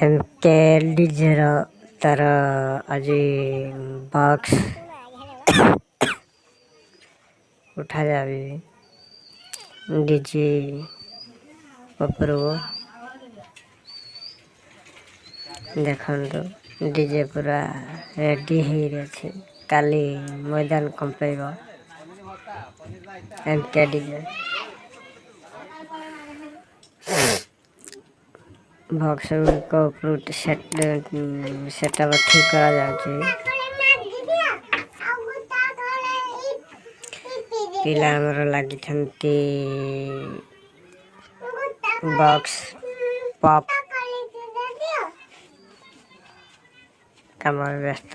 MK डीजेर तार आज box उठा जाबी डीजे उपरको देखो डीजे पूरा रेडी हो काली मैदान कंपेब एमके डीजे बॉक्स को सेटअप ठीक करा जाउची पिला हमर लागि थंती बॉक्स पॉप कामर व्यस्त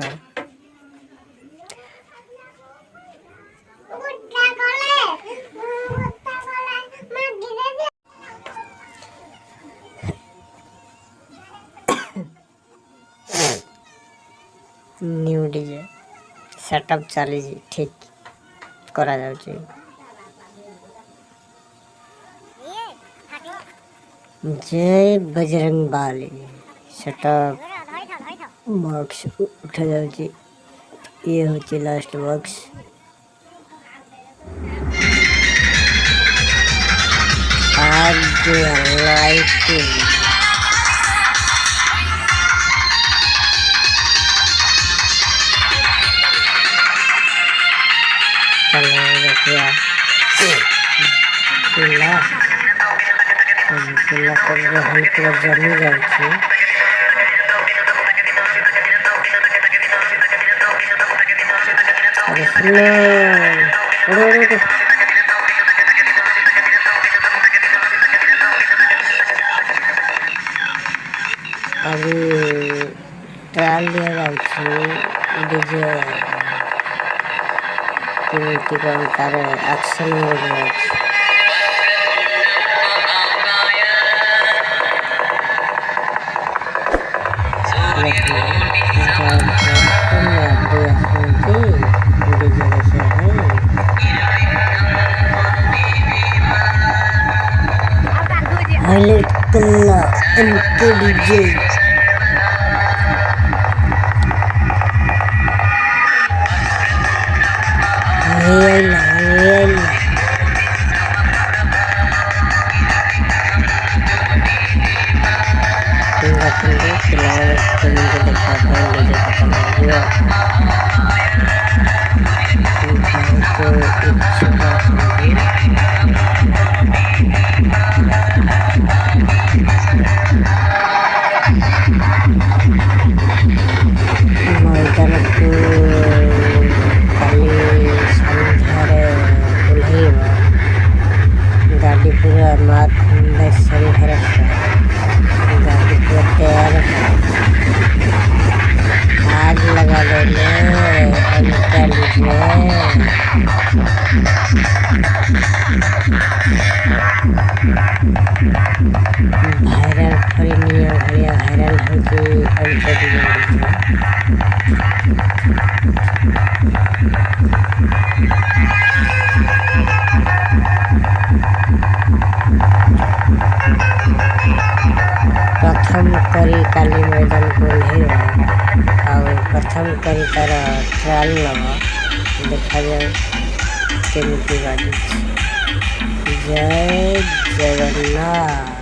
न्यू डीजे सेटअप चली ठीक करा जाउची जय बजरंग बाली सेटअप बॉक्स उठा जाउची ये होची लास्ट बॉक्स आगे लाइटिंग पिला पूरा जमी जाउची अरे सुनो अभी ट्रायल दिया जाउची डीजे केमिति कौन तार एक्शन मोड जाउची हाईलाइट करना एमके डीजे गाड़ी पूरा मार सही गाड़ी पूरा तैयार आग लगा वायरल थोड़ी नहीं भैया वायरल प्रथम करी काली मैदान को प्रथम करी तार ट्रायल नवा देखा जाए केमिति बाजी जय जगन्नाथ।